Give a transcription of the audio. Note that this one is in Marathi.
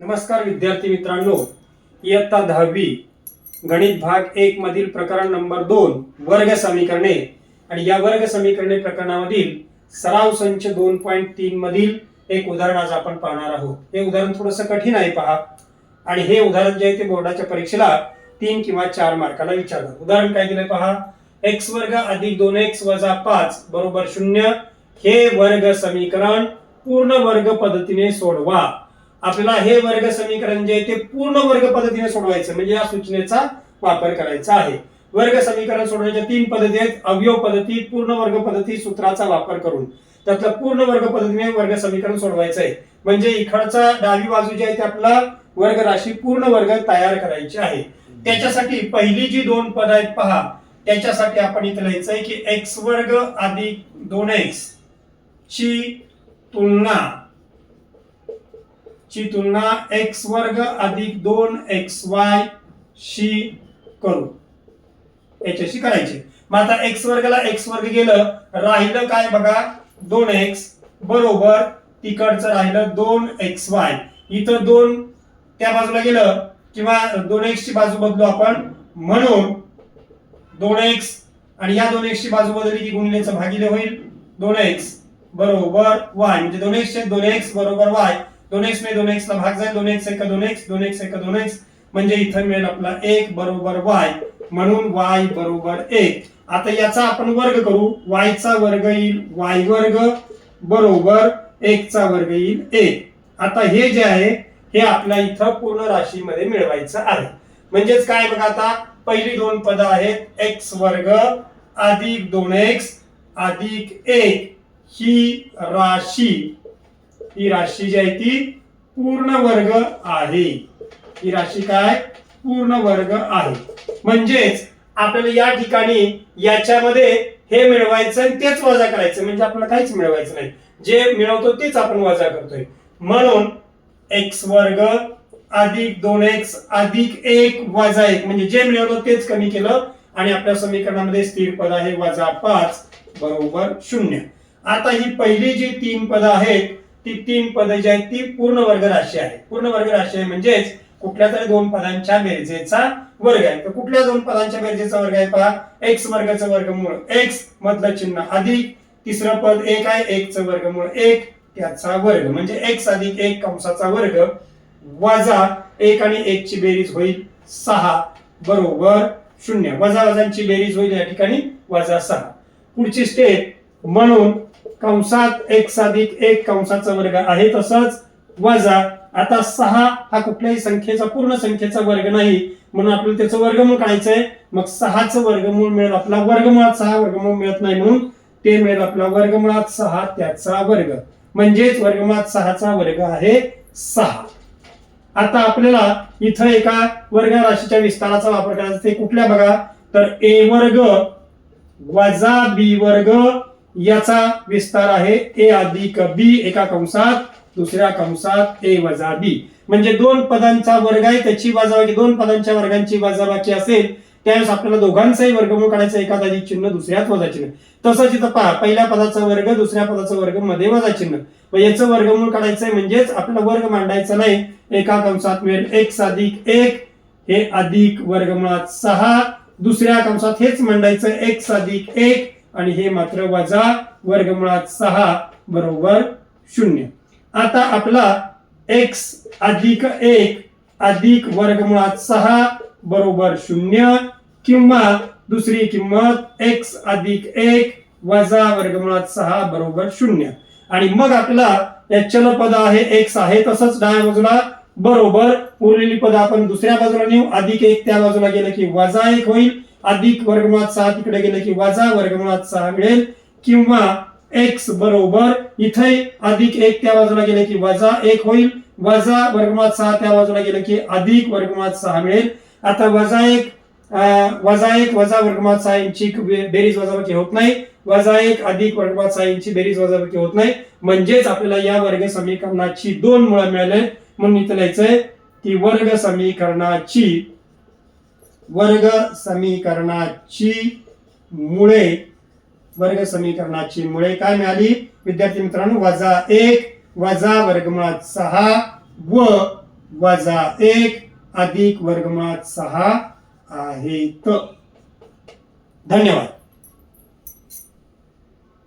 नमस्कार विद्यार्थी मित्रांनो, इयत्ता 10वी गणित भाग 1 मधील प्रकरण नंबर 2 वर्ग समीकरणे आणि या वर्ग समीकरणे प्रकरणामधील सराव संच 2.3 मधील एक उदाहरण आज आपण पाहणार आहोत। हे उदाहरण थोडंसं कठीण आहे पहा, आणि हे उदाहरण जे आहे ते बोर्डाच्या परीक्षेला 3 किंवा 4 मार्काला विचारतात। उदाहरण काय दिलंय पहा, x वर्ग अधिक 2x वजा 5 बरोबर 0 हे वर्ग समीकरण पूर्ण वर्ग पद्धतीने सोडवा। आपल्याला हे वर्ग समीकरण जे आहे ते पूर्ण वर्ग पद्धतीने सोडवायचं, म्हणजे या सूचनेचा वापर करायचा आहे। वर्ग समीकरण सोडवण्याच्या 3 पद्धती आहेत, अवयव पद्धती, पूर्ण वर्ग पद्धती, सूत्राचा वापर करून। त्यातलं पूर्ण वर्ग पद्धतीने वर्ग समीकरण सोडवायचं आहे, म्हणजे इकडचा डावी बाजू जी आहे ते आपला वर्ग राशी पूर्ण वर्ग तयार करायची आहे। त्याच्यासाठी पहिली जी 2 पद आहेत पहा, त्याच्यासाठी आपण इथे लिहायचंय की x वर्ग अधिक 2x ची तुलना x वर्ग अधिक 2xy शी करू, याच्याशी करायची। मग आता x वर्गला x वर्ग गेलं, राहिलं काय बघा 2x बरोबर तिकडचं राहिलं 2xy। इथं 2 त्या बाजूला गेलं किंवा 2x ची बाजू बदलू आपण, म्हणून 2x आणि या 2x ची बाजू बदलली की गुणिलेचं भागिले होईल 2x बरोबर y, म्हणजे 2x चे 2x बरोबर y, 2x ने 2x ला भाग जाईल, 2x एक 2x 2x एक 2x, म्हणजे इथं मिळेल आपला 1 बरोबर y, म्हणून y बरोबर 1। आता याचा आपण वर्ग करू, y चा वर्ग येईल y वर्ग बरोबर 1 चा वर्ग येईल 1। आता हे जे आहे हे आपल्या इथं पूर्ण राशीमध्ये मिळवायचं आहे। म्हणजेच काय बघा, आता पहिली 2 पद आहेत x वर्ग अधिक 2x अधिक 1 ही राशी जी आहे ती पूर्ण वर्ग आहे। ही राशी काय पूर्ण वर्ग आहे, म्हणजेच आपल्याला या ठिकाणी याच्यामध्ये हे मिळवायचं आणि तेच वजा करायचं, म्हणजे आपल्याला काहीच मिळवायचं नाही, जे मिळवतो तेच आपण वजा करतोय। म्हणून x वर्ग अधिक 2x अधिक 1 वजा 1, म्हणजे जे मिळवलं तेच कमी केलं, आणि आपल्या समीकरणामध्ये स्थिर पद आहे वजा 5 बरोबर 0। आता ही पहिली जी 3 पद आहेत ती 3 पद जी आहेत ती पूर्ण वर्ग राशी आहे। पूर्ण वर्ग राशी आहे म्हणजेच कुठल्या तरी 2 पदांच्या बेरजेचा वर्ग आहे। तर कुठल्या 2 पदांच्या बेरजेचा वर्ग आहे पहा, x वर्गाचं वर्गमूळ x मधलं चिन्ह अधिक तिसरं पद 1 आहे, 1 चं वर्गमूळ 1 त्याचा वर्ग, म्हणजे x अधिक 1 कंसाचा वर्ग वजा 1 आणि 1 ची बेरीज होईल 6 बरोबर 0। वजा वजांची बेरीज होईल या ठिकाणी वजा 6। पुढची स्टेप, म्हणून कंसात x अधिक 1 कंसाचा वर्ग आहे तसंच वजा, आता 6 हा कुठल्याही संख्येचा पूर्ण संख्येचा वर्ग नाही, म्हणून आपल्याला त्याचं वर्गमूळ काढायचंय। मग 6 चं वर्गमूळ मिळेल आपला वर्गमुळात 6, वर्गमूळ मिळत नाही म्हणून ते मिळेल आपला वर्गमुळात 6 त्याचा वर्ग, म्हणजेच वर्गमुळात 6 चा वर्ग आहे 6। आता आपल्याला इथं एका वर्ग राशीच्या विस्ताराचा वापर करायचा, ते कुठल्या बघा, तर a वर्ग वजा b वर्ग याचा विस्तार आहे a अधिक b एका कंसात, दुसऱ्या कंसात a वजा b, म्हणजे 2 पदांचा वर्ग आहे त्याची वजाबाकी, 2 पदांच्या वर्गांची वजाबाकी असेल त्यावेळेस आपल्याला दोघांचाही वर्गमूळ काढायचा, एकात अधिक चिन्ह दुसऱ्यात वजा चिन्ह। तसंच इथं पहा, पहिल्या पदाचा वर्ग दुसऱ्या पदाचा वर्ग मध्ये वजा चिन्ह, मग याचं वर्गमूळ काढायचंय, म्हणजेच आपल्याला वर्ग मांडायचा नाही। एका कंसात मिळेल x अधिक 1 हे अधिक वर्गमुळात 6, दुसऱ्या कंसात हेच मांडायचं x अधिक 1 आणि हे मात्र वजा वर्गमुळात 6 बरोबर 0। आता आपला x अधिक 1 अधिक वर्गमुळात 6 बरोबर 0, किंवा दुसरी किंमत x अधिक 1 वजा वर्गमुळात 6 बरोबर 0। आणि मग आपला या चल पद आहे x आहे तसंच डाव्या बाजूला बरोबर उरलेली पद आपण दुसऱ्या बाजूला नेऊ, अधिक 1 त्या बाजूला गेलं की वजा 1 होईल, अधिक वर्गमुळात 6 तिकडे गेलं की वजा वर्गमुळात 6 मिळेल, किंवा x बरोबर इथे अधिक 1 त्या बाजूला गेलं की वजा 1 होईल, वजा वर्गमुळात 6 त्या बाजूला गेलं की अधिक वर्गमुळात 6 मिळेल। आता वजा 1 वजा वर्गमुळात 6 यांची बेरीज वजाबाकी होत नाही, वजा 1 अधिक वर्गमुळात 6 यांची बेरीज वजाबाकी होत नाही, म्हणजेच आपल्याला या वर्ग समीकरणाची 2 मुळे मिळाले। म्हणून इथे लिहायचंय की वर्ग समीकरणाची मुळे काय मिळाली विद्यार्थी मित्रांनो, वजा 1 वजा वर्गमुळात 6 व -1 अधिक वर्गमुळात 6 आहेत. धन्यवाद.